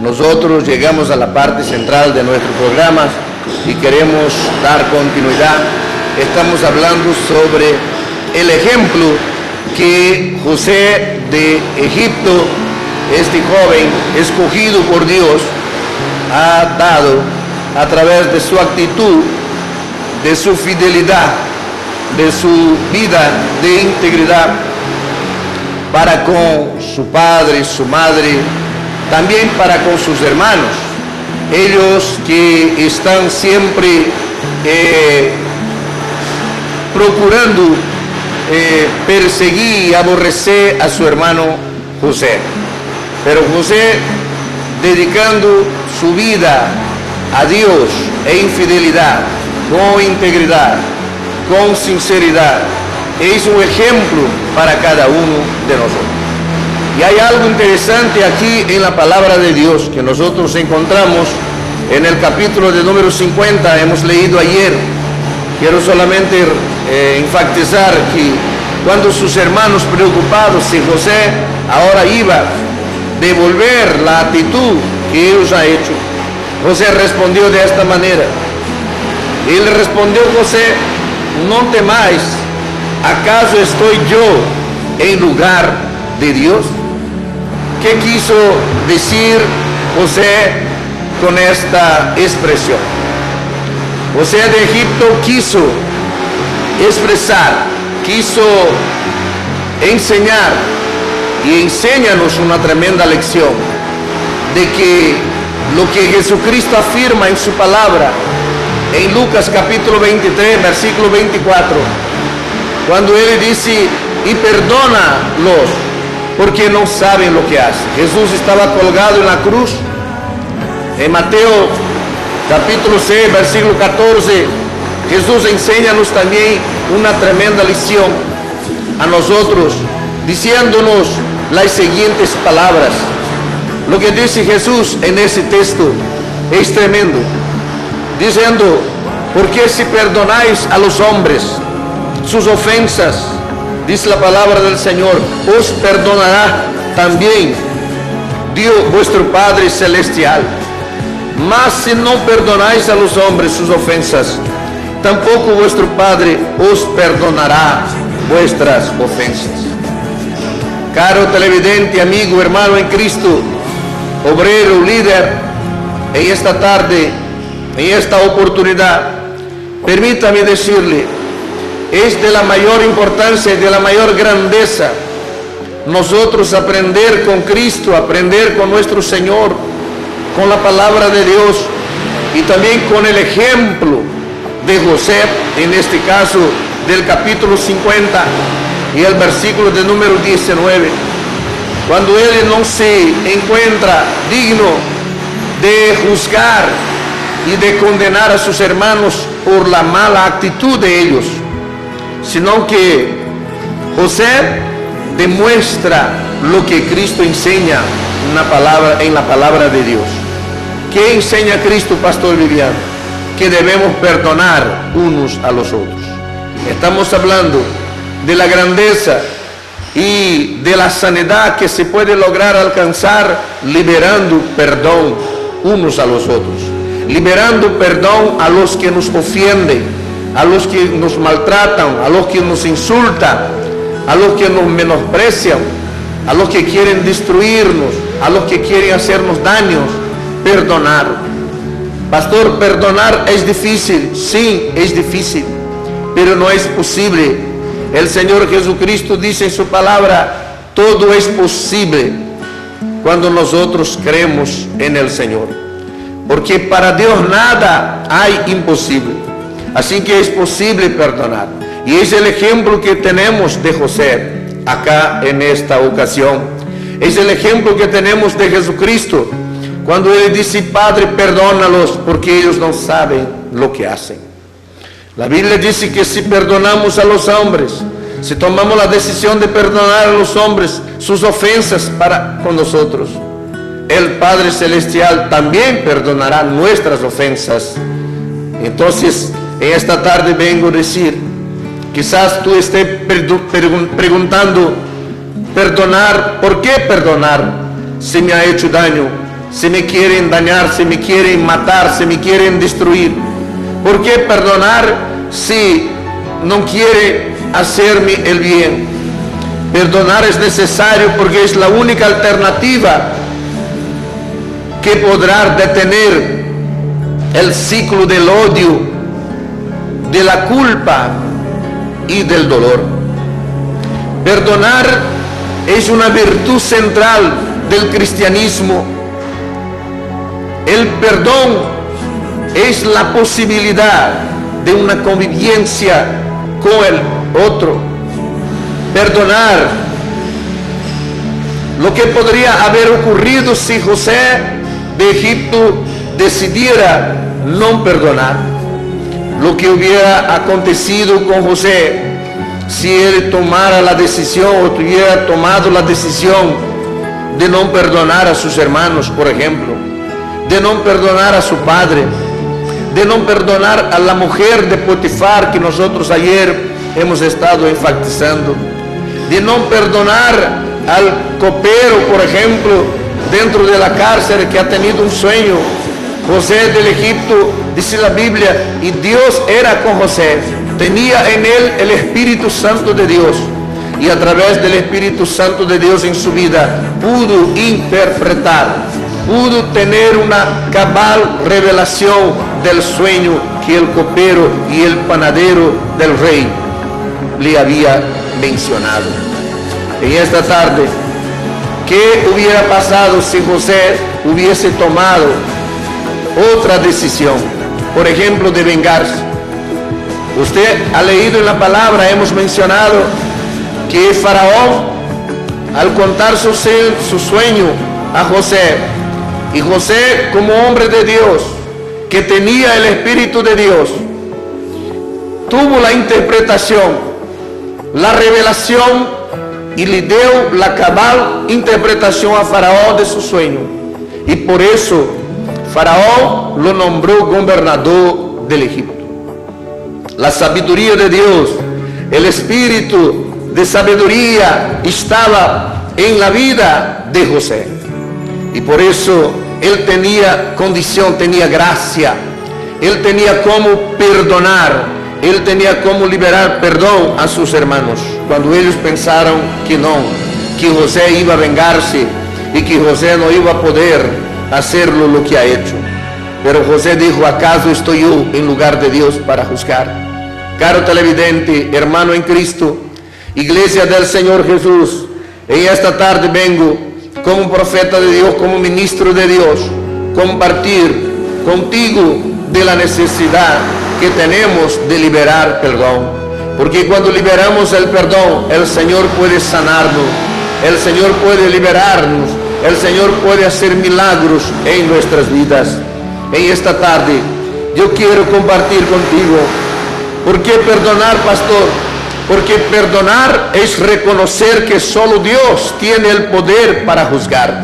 nosotros llegamos a la parte central de nuestro programa y queremos dar continuidad. Estamos hablando sobre el ejemplo que José de Egipto, este joven escogido por Dios, ha dado a través de su actitud, de su fidelidad, de su vida de integridad para con su padre, su madre, también para con sus hermanos, ellos que están siempre procurando perseguir y aborrecer a su hermano José. Pero José, dedicando su vida a Dios en fidelidad, con integridad, con sinceridad, es un ejemplo para cada uno de nosotros. Y hay algo interesante aquí en la palabra de Dios que nosotros encontramos en el capítulo de número 50, hemos leído ayer. Quiero solamente enfatizar que cuando sus hermanos preocupados si José ahora iba a devolver la actitud que ellos han hecho, José respondió de esta manera. Él respondió: José, no temáis, ¿acaso estoy yo en lugar de Dios? ¿Qué quiso decir José con esta expresión? José de Egipto quiso expresar, quiso enseñar y enséñanos una tremenda lección de que lo que Jesucristo afirma en su palabra en Lucas capítulo 23 versículo 24, cuando él dice: y perdónalos porque no saben lo que hacen. Jesús estaba colgado en la cruz. En Mateo capítulo 6 versículo 14, Jesús enséñanos también una tremenda lección a nosotros, diciéndonos las siguientes palabras. Lo que dice Jesús en ese texto es tremendo, diciendo: porque si perdonáis a los hombres sus ofensas, dice la palabra del Señor, os perdonará también Dios vuestro Padre Celestial. Mas si no perdonáis a los hombres sus ofensas, tampoco vuestro Padre os perdonará vuestras ofensas. Caro televidente, amigo, hermano en Cristo, obrero, líder, en esta tarde, en esta oportunidad, permítame decirle, es de la mayor importancia y de la mayor grandeza nosotros aprender con Cristo, aprender con nuestro Señor, con la palabra de Dios y también con el ejemplo de José, en este caso del capítulo 50 y el versículo de número 19, cuando él no se encuentra digno de juzgar y de condenar a sus hermanos por la mala actitud de ellos, sino que José demuestra lo que Cristo enseña en la palabra de Dios. ¿Qué enseña Cristo, Pastor Viviano? Que debemos perdonar unos a los otros. Estamos hablando de la grandeza y de la sanidad que se puede lograr alcanzar liberando perdón unos a los otros, liberando perdón a los que nos ofenden, a los que nos maltratan, a los que nos insultan, a los que nos menosprecian, a los que quieren destruirnos, a los que quieren hacernos daños. Perdonar. Pastor, perdonar es difícil. Sí, es difícil, pero no es posible. El Señor Jesucristo dice en su palabra: todo es posible cuando nosotros creemos en el Señor, porque para Dios nada hay imposible. Así que es posible perdonar, y es el ejemplo que tenemos de José acá en esta ocasión. Es el ejemplo que tenemos de Jesucristo cuando él dice: Padre, perdónalos porque ellos no saben lo que hacen. La Biblia dice que si perdonamos a los hombres, si tomamos la decisión de perdonar a los hombres sus ofensas para con nosotros, el Padre Celestial también perdonará nuestras ofensas. Entonces, en esta tarde vengo a decir, quizás tú estés preguntando: perdonar, ¿por qué perdonar si me ha hecho daño? si me quieren dañar, si me quieren matar, si me quieren destruir? ¿Por qué perdonar si no quiere hacerme el bien? Perdonar es necesario porque es la única alternativa que podrá detener el ciclo del odio, de la culpa y del dolor. Perdonar es una virtud central del cristianismo. El perdón es la posibilidad de una convivencia con el otro. Perdonar lo que podría haber ocurrido si José de Egipto decidiera no perdonar. Lo que hubiera acontecido con José si él tomara la decisión o tuviera tomado la decisión de no perdonar a sus hermanos, por ejemplo, de no perdonar a su padre, de no perdonar a la mujer de Potifar que nosotros ayer hemos estado enfatizando, de no perdonar al copero, por ejemplo, dentro de la cárcel, que ha tenido un sueño. José del Egipto, dice la Biblia, y Dios era con José, tenía en él el Espíritu Santo de Dios, y a través del Espíritu Santo de Dios en su vida pudo interpretar, pudo tener una cabal revelación del sueño que el copero y el panadero del rey le había mencionado. En esta tarde, ¿qué hubiera pasado si José hubiese tomado otra decisión? Por ejemplo, de vengarse. Usted ha leído en la palabra, hemos mencionado que Faraón, al contar su sueño a José, y José, como hombre de Dios, que tenía el Espíritu de Dios, tuvo la interpretación, la revelación, y le dio la cabal interpretación a Faraón de su sueño. Y por eso Faraón lo nombró gobernador del Egipto. La sabiduría de Dios, el espíritu de sabiduría estaba en la vida de José. Y por eso él tenía condición, tenía gracia. Él tenía cómo perdonar. Él tenía cómo liberar perdón a sus hermanos. Cuando ellos pensaron que no, que José iba a vengarse y que José no iba a poder hacerlo lo que ha hecho. Pero José dijo, ¿acaso estoy yo en lugar de Dios para juzgar? Caro televidente, hermano en Cristo, iglesia del Señor Jesús, en esta tarde vengo como profeta de Dios, como ministro de Dios, compartir contigo de la necesidad que tenemos de liberar perdón. Porque cuando liberamos el perdón, el Señor puede sanarnos, el Señor puede liberarnos, el Señor puede hacer milagros en nuestras vidas. En esta tarde yo quiero compartir contigo. ¿Por qué perdonar, pastor? Porque perdonar es reconocer que solo Dios tiene el poder para juzgar.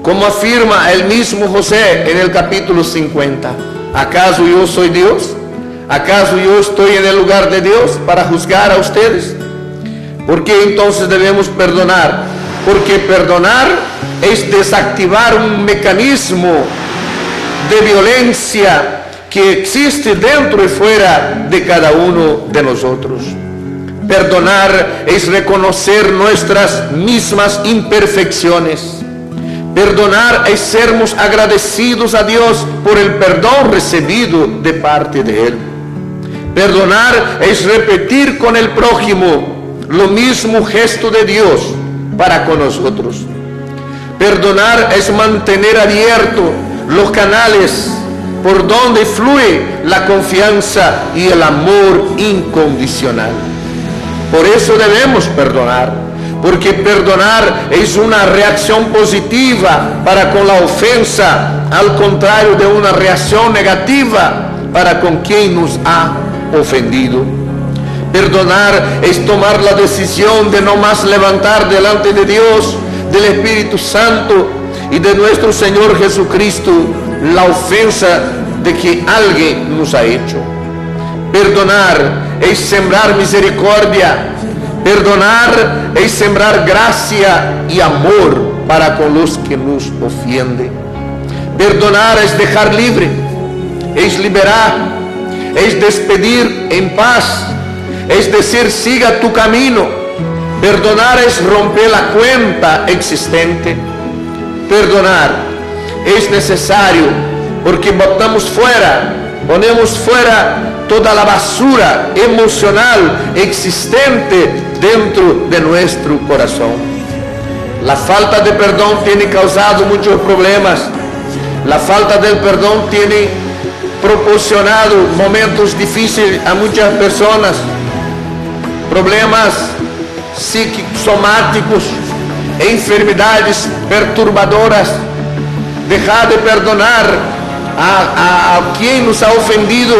Como afirma el mismo José en el capítulo 50. ¿Acaso yo soy Dios? ¿Acaso yo estoy en el lugar de Dios para juzgar a ustedes? ¿Por qué entonces debemos perdonar? Porque perdonar es desactivar un mecanismo de violencia que existe dentro y fuera de cada uno de nosotros. Perdonar es reconocer nuestras mismas imperfecciones. Perdonar es sermos agradecidos a Dios por el perdón recibido de parte de Él. Perdonar es repetir con el prójimo lo mismo gesto de Dios para con nosotros. Perdonar es mantener abiertos los canales por donde fluye la confianza y el amor incondicional. Por eso debemos perdonar, porque perdonar es una reacción positiva para con la ofensa, al contrario de una reacción negativa para con quien nos ha ofendido. Perdonar es tomar la decisión de no más levantar delante de Dios, del Espíritu Santo y de nuestro Señor Jesucristo la ofensa de que alguien nos ha hecho. Perdonar es sembrar misericordia. Perdonar es sembrar gracia y amor para con los que nos ofenden. Perdonar es dejar libre, es liberar, es despedir en paz, es decir, siga tu camino. Perdonar es romper la cuenta existente. Perdonar es necesario porque ponemos fuera toda la basura emocional existente dentro de nuestro corazón. La falta de perdón tiene causado muchos problemas. La falta del perdón tiene proporcionado momentos difíciles a muchas personas, problemas psicosomáticos, enfermedades perturbadoras. Dejar de perdonar a quien nos ha ofendido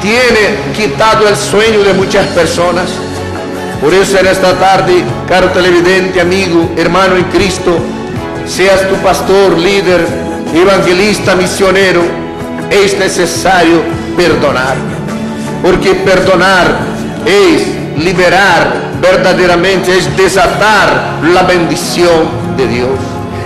tiene quitado el sueño de muchas personas. Por eso en esta tarde, caro televidente, amigo, hermano en Cristo, seas tu pastor, líder, evangelista, misionero, es necesario perdonar. Porque perdonar es liberar verdaderamente, es desatar la bendición de Dios.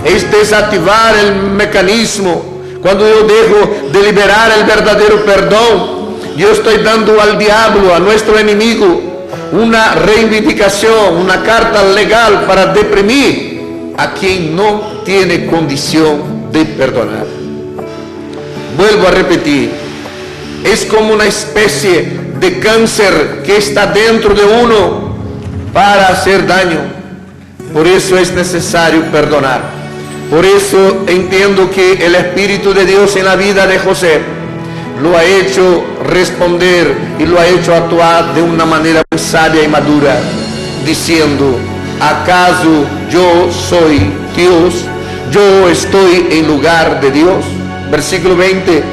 Es desactivar el mecanismo. Cuando yo dejo de liberar el verdadero perdón, yo estoy dando al diablo, a nuestro enemigo, una reivindicación, una carta legal para deprimir a quien no tiene condición de perdonar. Vuelvo a repetir, es como una especie de cáncer que está dentro de uno para hacer daño. Por eso es necesario perdonar. Por eso entiendo que el Espíritu de Dios en la vida de José lo ha hecho responder y lo ha hecho actuar de una manera sabia y madura, diciendo: ¿acaso yo soy Dios? ¿Yo estoy en lugar de Dios? Versículo 20: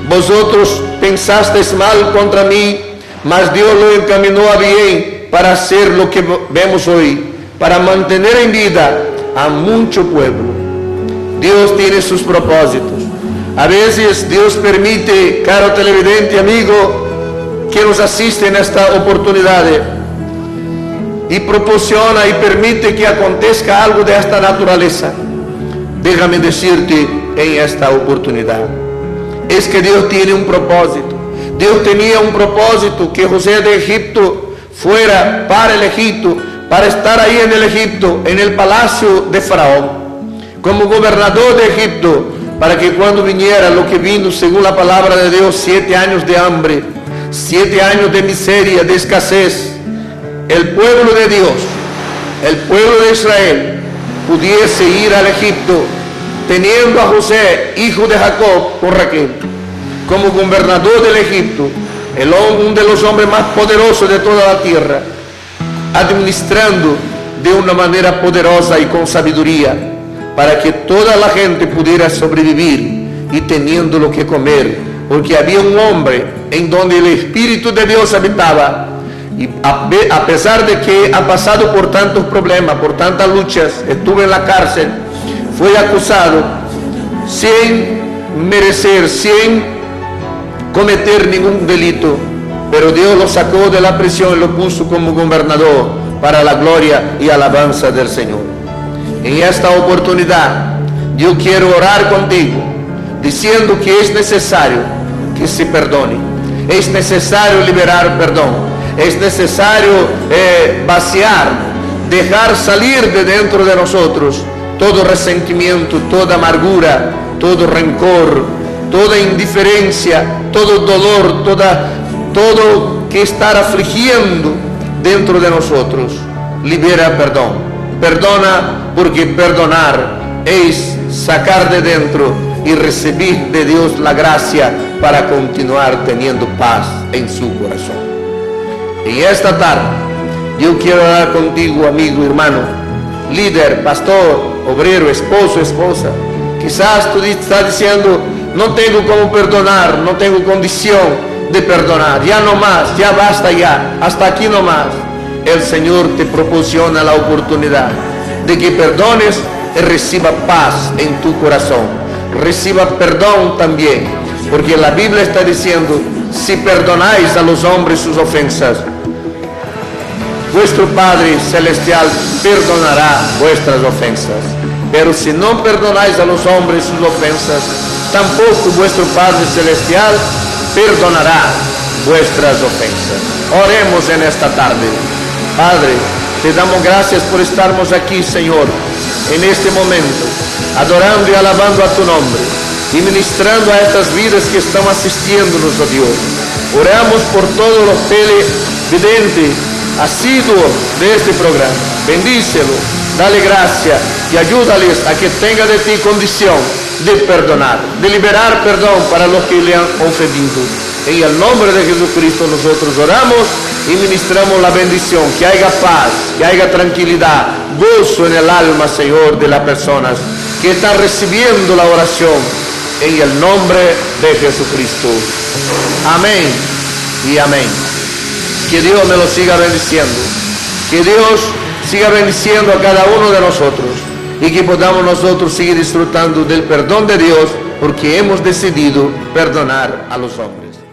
vosotros pensasteis mal contra mí, mas Dios lo encaminó a bien para hacer lo que vemos hoy, para mantener en vida a mucho pueblo. Dios tiene sus propósitos. A veces Dios permite, caro televidente, amigo, que nos asiste en esta oportunidad y proporciona y permite que acontezca algo de esta naturaleza. Déjame decirte en esta oportunidad, es que Dios tiene un propósito. Dios tenía un propósito, que José de Egipto fuera para el Egipto, para estar ahí en el Egipto, en el palacio de Faraón, como gobernador de Egipto, para que cuando viniera lo que vino según la palabra de Dios, 7 años de hambre, 7 años de miseria, de escasez, el pueblo de Dios, el pueblo de Israel, pudiese ir al Egipto, teniendo a José, hijo de Jacob, con Raquel, como gobernador del Egipto, uno de los hombres más poderosos de toda la tierra, administrando de una manera poderosa y con sabiduría, para que toda la gente pudiera sobrevivir y teniendo lo que comer, porque había un hombre en donde el Espíritu de Dios habitaba, y a pesar de que ha pasado por tantos problemas, por tantas luchas, estuvo en la cárcel, fue acusado sin merecer, sin cometer ningún delito, pero Dios lo sacó de la prisión y lo puso como gobernador para la gloria y alabanza del Señor. En esta oportunidad yo quiero orar contigo, diciendo que es necesario que se perdone, es necesario liberar perdón, es necesario vaciar, dejar salir de dentro de nosotros todo resentimiento, toda amargura, todo rencor, toda indiferencia, todo dolor, todo que está afligiendo dentro de nosotros. Libera perdón. Perdona, porque perdonar es sacar de dentro y recibir de Dios la gracia para continuar teniendo paz en su corazón. Y esta tarde yo quiero hablar contigo, amigo, hermano, líder, pastor, obrero, esposo, esposa. Quizás tú estás diciendo: no tengo cómo perdonar, no tengo condición de perdonar, ya no más, ya basta ya, hasta aquí no más. El Señor te proporciona la oportunidad de que perdones y reciba paz en tu corazón. Reciba perdón también, porque la Biblia está diciendo: si perdonáis a los hombres sus ofensas, vuestro Padre Celestial perdonará vuestras ofensas. Pero si no perdonáis a los hombres sus ofensas, tampoco vuestro Padre Celestial perdonará vuestras ofensas. Oremos en esta tarde. Padre, te damos gracias por estarmos aquí, Señor, en este momento, adorando y alabando a tu nombre y ministrando a estas vidas que están asistiéndonos, oh Dios. Oramos por todos los televidentes asiduos de este programa. Bendícelo, dale gracia y ayúdales a que tenga de ti condición de perdonar, de liberar perdón para los que le han ofendido. En el nombre de Jesucristo nosotros oramos y ministramos la bendición, que haya paz, que haya tranquilidad, gozo en el alma, Señor, de las personas que están recibiendo la oración en el nombre de Jesucristo. Amén y amén. Que Dios me lo siga bendiciendo, que Dios siga bendiciendo a cada uno de nosotros y que podamos nosotros seguir disfrutando del perdón de Dios porque hemos decidido perdonar a los hombres.